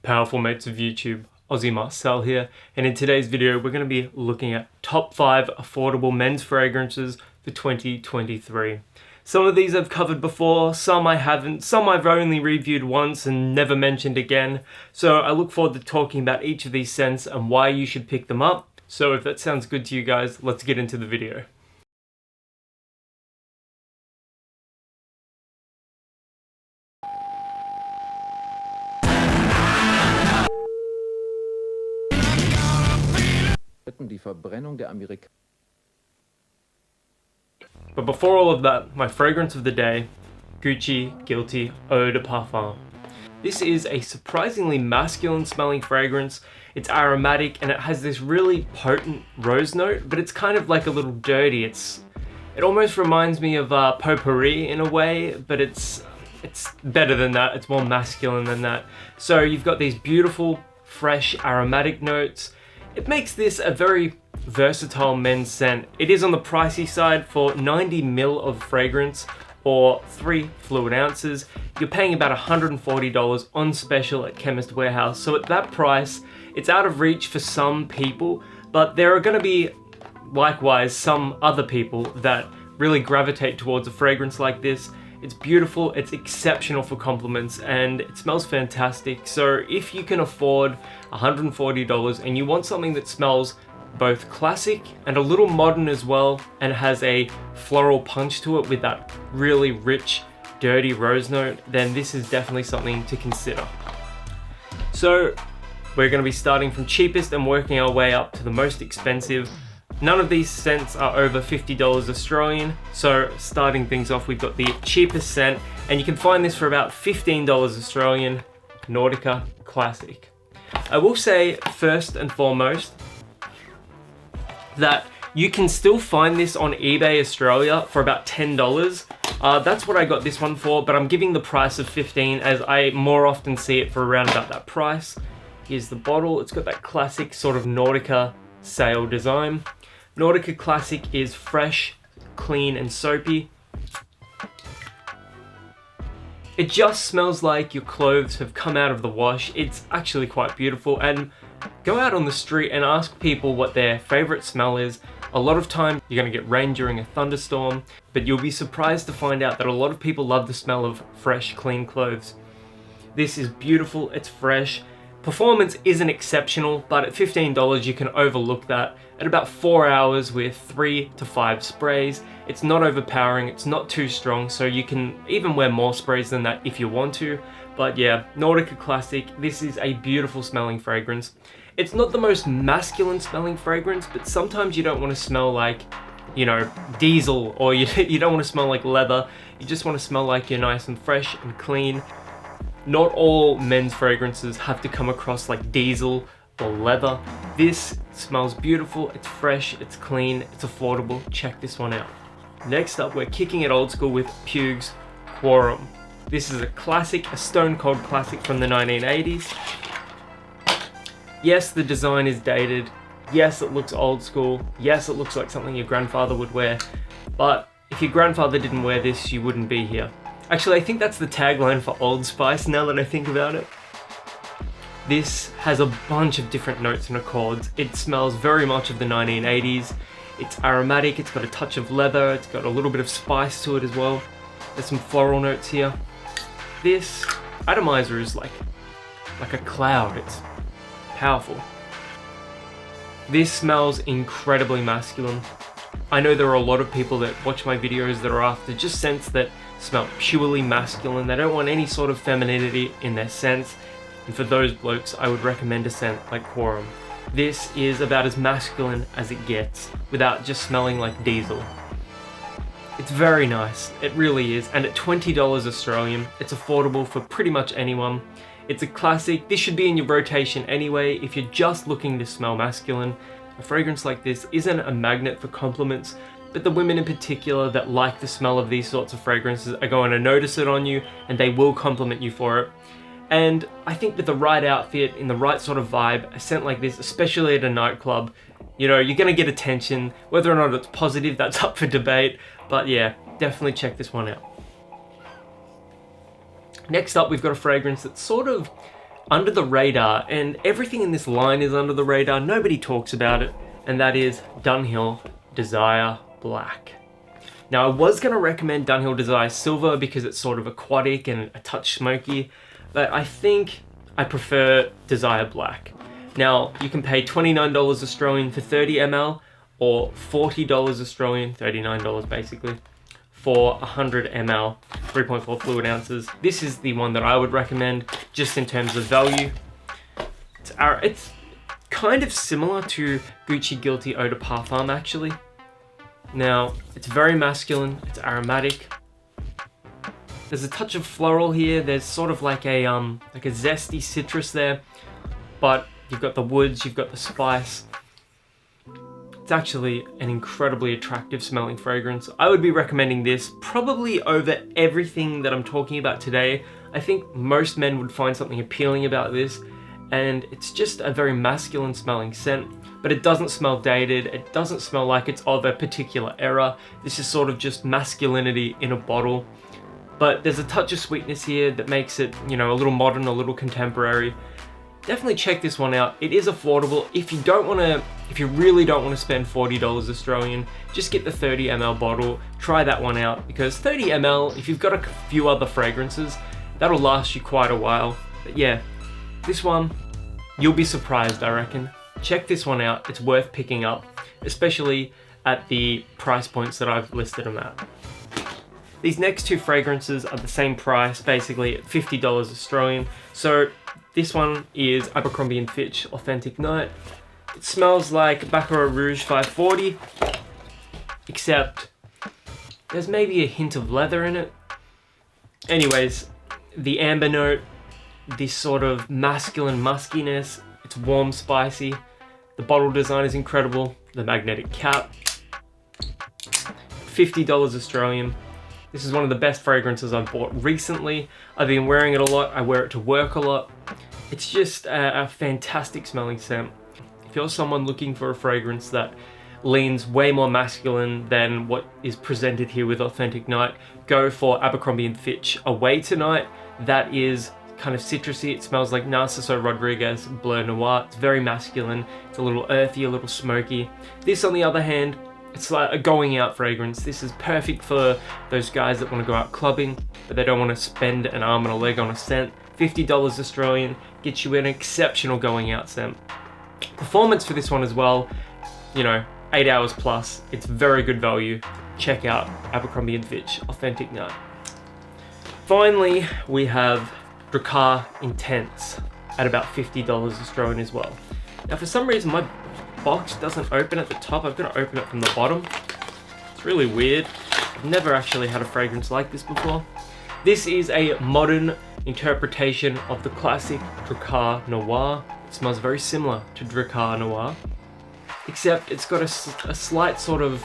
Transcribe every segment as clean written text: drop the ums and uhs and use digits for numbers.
Powerful mates of YouTube, Aussie Marcel here, and in today's video we're going to be looking at top 5 affordable men's fragrances for 2023. Some of these I've covered before, some I haven't, some I've only reviewed once and never mentioned again, so I look forward to talking about each of these scents and why you should pick them up. So if that sounds good to you guys, let's get into the video. Die Verbrennung der But before all of that, my fragrance of the day, Gucci Guilty Eau de Parfum. This is a surprisingly masculine smelling fragrance. It's aromatic and it has this really potent rose note, but it's kind of like a little dirty. It almost reminds me of potpourri in a way, but it's better than that. It's more masculine than that. So you've got these beautiful, fresh, aromatic notes. It makes this a very versatile men's scent. It is on the pricey side for 90 ml of fragrance or 3 fluid ounces. You're paying about $140 on special at Chemist Warehouse. So at that price, it's out of reach for some people, but there are going to be likewise some other people that really gravitate towards a fragrance like this. It's beautiful, it's exceptional for compliments, and it smells fantastic. So if you can afford $140 and you want something that smells both classic and a little modern as well, and has a floral punch to it with that really rich, dirty rose note, then this is definitely something to consider. So we're going to be starting from cheapest and working our way up to the most expensive. None of these scents are over $50 Australian, so starting things off, we've got the cheapest scent, and you can find this for about $15 Australian, Nordica Classic. I will say, first and foremost, that you can still find this on eBay Australia for about $10. That's what I got this one for, but I'm giving the price of $15 as I more often see it for around about that price. Here's the bottle. It's got that classic sort of Nordica sail design. Nordica Classic is fresh, clean, and soapy. It just smells like your clothes have come out of the wash. It's actually quite beautiful, and go out on the street and ask people what their favorite smell is. A lot of time you're gonna get rain during a thunderstorm, but you'll be surprised to find out that a lot of people love the smell of fresh, clean clothes. This is beautiful, it's fresh. Performance isn't exceptional, but at $15 you can overlook that. At about 4 hours with 3 to 5 sprays, it's not overpowering, it's not too strong, so you can even wear more sprays than that if you want to. But yeah, Nordica Classic, this is a beautiful smelling fragrance. It's not the most masculine smelling fragrance, but sometimes you don't want to smell like, you know, diesel, or you don't want to smell like leather. You just want to smell like you're nice and fresh and clean. Not all men's fragrances have to come across like diesel or leather. This smells beautiful, it's fresh, it's clean, it's affordable. Check this one out. Next up, we're kicking it old school with Pugs Quorum. This is a classic, a stone cold classic from the 1980s. Yes, the design is dated. Yes, it looks old school. Yes, it looks like something your grandfather would wear. But if your grandfather didn't wear this, you wouldn't be here. Actually, I think that's the tagline for Old Spice now that I think about it. This has a bunch of different notes and accords. It smells very much of the 1980s. It's aromatic, it's got a touch of leather, it's got a little bit of spice to it as well. There's some floral notes here. This atomizer is like a cloud, it's powerful. This smells incredibly masculine. I know there are a lot of people that watch my videos that are after just scents that smell purely masculine. They don't want any sort of femininity in their scents. And for those blokes, I would recommend a scent like Quorum. This is about as masculine as it gets without just smelling like diesel. It's very nice, it really is. And at $20 Australian, it's affordable for pretty much anyone. It's a classic. This should be in your rotation anyway if you're just looking to smell masculine. A fragrance like this isn't a magnet for compliments, but the women in particular that like the smell of these sorts of fragrances are going to notice it on you, and they will compliment you for it. And I think with the right outfit, in the right sort of vibe, a scent like this, especially at a nightclub, you know, you're going to get attention. Whether or not it's positive, that's up for debate. But yeah, definitely check this one out. Next up, we've got a fragrance that's sort of under the radar, and everything in this line is under the radar. Nobody talks about it, and that is Dunhill Desire Black. Now, I was going to recommend Dunhill Desire Silver because it's sort of aquatic and a touch smoky, but I think I prefer Desire Black. Now, you can pay $29 Australian for 30 ml or $40 Australian, $39 basically, for 100 ml, 3.4 fluid ounces. This is the one that I would recommend just in terms of value. It's kind of similar to Gucci Guilty Eau de Parfum actually. Now, it's very masculine, it's aromatic. There's a touch of floral here, there's sort of like a zesty citrus there, but you've got the woods, you've got the spice. It's actually an incredibly attractive smelling fragrance. I would be recommending this probably over everything that I'm talking about today. I think most men would find something appealing about this, and it's just a very masculine smelling scent, but it doesn't smell dated, it doesn't smell like it's of a particular era. This is sort of just masculinity in a bottle, but there's a touch of sweetness here that makes it, you know, a little modern, a little contemporary. Definitely check this one out. It is affordable. If you really don't want to spend $40 Australian, just get the 30 ml bottle, try that one out, because 30 ml, if you've got a few other fragrances, that'll last you quite a while. But yeah, this one, you'll be surprised, I reckon. Check this one out, it's worth picking up, especially at the price points that I've listed them at. These next two fragrances are the same price, basically at $50 Australian. So this one is Abercrombie & Fitch Authentic Night. It smells like Baccarat Rouge 540, except there's maybe a hint of leather in it. Anyways, the amber note, this sort of masculine muskiness, it's warm, spicy. The bottle design is incredible. The magnetic cap, $50 Australian. This is one of the best fragrances I've bought recently. I've been wearing it a lot. I wear it to work a lot. It's just a fantastic smelling scent. If you're someone looking for a fragrance that leans way more masculine than what is presented here with Authentic Night, go for Abercrombie & Fitch Away Tonight. That is kind of citrusy. It smells like Narciso Rodriguez Bleu Noir. It's very masculine. It's a little earthy, a little smoky. This, on the other hand, it's like a going out fragrance. This is perfect for those guys that want to go out clubbing, but they don't want to spend an arm and a leg on a scent. $50 Australian gets you an exceptional going out scent. Performance for this one as well, you know, 8 hours plus. It's very good value. Check out Abercrombie & Fitch Authentic Night. Finally, we have Drakkar Intense at about $50 Australian as well. Now, for some reason, my box doesn't open at the top. I've got to open it from the bottom. It's really weird. I've never actually had a fragrance like this before. This is a modern interpretation of the classic Drakkar Noir. It smells very similar to Drakkar Noir, except it's got a slight sort of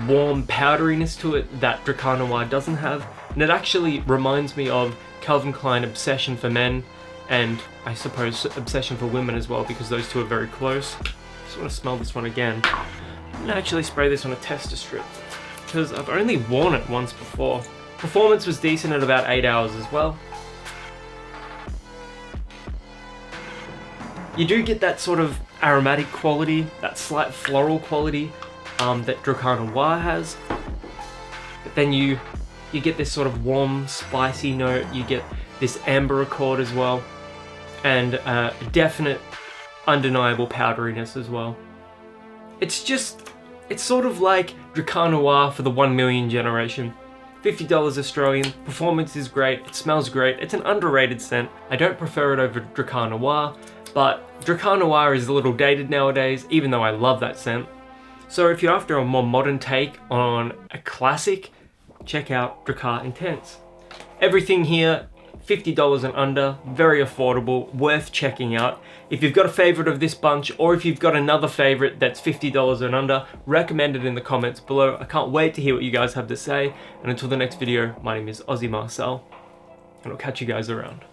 warm powderiness to it that Drakkar Noir doesn't have, and it actually reminds me of Calvin Klein Obsession for Men, and I suppose Obsession for Women as well, because those two are very close. Just want to smell this one again. I'm gonna actually spray this on a tester strip, because I've only worn it once before. Performance was decent at about 8 hours as well. You do get that sort of aromatic quality, that slight floral quality that Drakkar Noir has. But then you get this sort of warm, spicy note. You get this amber accord as well, and definite, undeniable powderiness as well. It's sort of like Drakkar Noir for the 1 million generation. $50 Australian, performance is great, it smells great, it's an underrated scent. I don't prefer it over Drakkar Noir, but Drakkar Noir is a little dated nowadays, even though I love that scent. So if you're after a more modern take on a classic, check out Drakkar Intense. Everything here, $50 and under, very affordable, worth checking out. If you've got a favorite of this bunch, or if you've got another favorite that's $50 and under, recommend it in the comments below. I can't wait to hear what you guys have to say. And until the next video, my name is Aussie Marcel, and I'll catch you guys around.